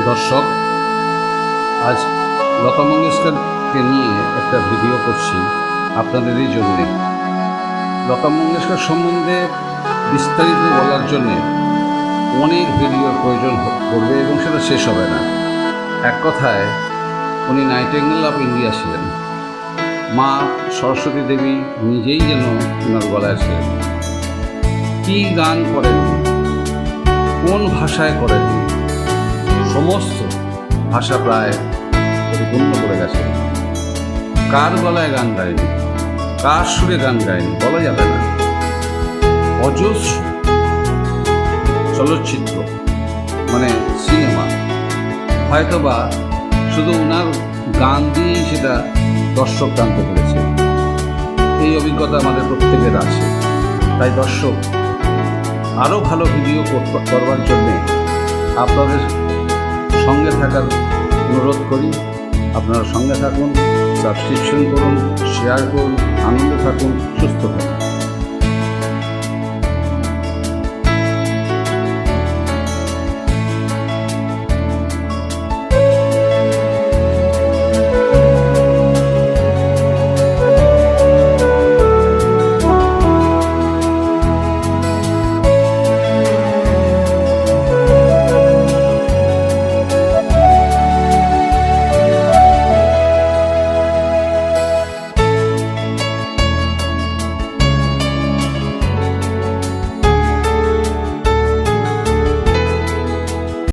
দর্শক, আজ লতা মঙ্গেশকরকে নিয়ে একটা ভিডিও করছি আপনাদেরই জন্যে। লতা মঙ্গেশকর সম্বন্ধে বিস্তারিত বলার জন্যে অনেক ভিডিওর প্রয়োজন পড়বে এবং সেটা শেষ হবে না। এক কথায় উনি নাইটিঙ্গেল অফ ইন্ডিয়া ছিলেন। মা সরস্বতী দেবী নিজেই যেন ওনার গলায় ছিলেন। কী গান করেন, কোন ভাষায় করেন, সমস্ত ভাষা প্রায় পরিপূর্ণ করে গেছে। কার গলায় গান গায়নি, কার সুরে গান গায়নি বলা যাবে না। অজস্র চলচ্চিত্র মানে সিনেমা হয়তোবা শুধু ওনার গান দিয়েই সেটা দর্শক টানতে পেরেছে। এই অভিজ্ঞতা আমাদের প্রত্যেকের আছে। তাই দর্শক, আরও ভালো ভিডিও করবার জন্যে আপনাদের সঙ্গে থাকার অনুরোধ করি। আপনারা সঙ্গে থাকুন, সাবস্ক্রিপশন করুন, শেয়ার করুন, আনন্দে থাকুন, সুস্থ থাকুন।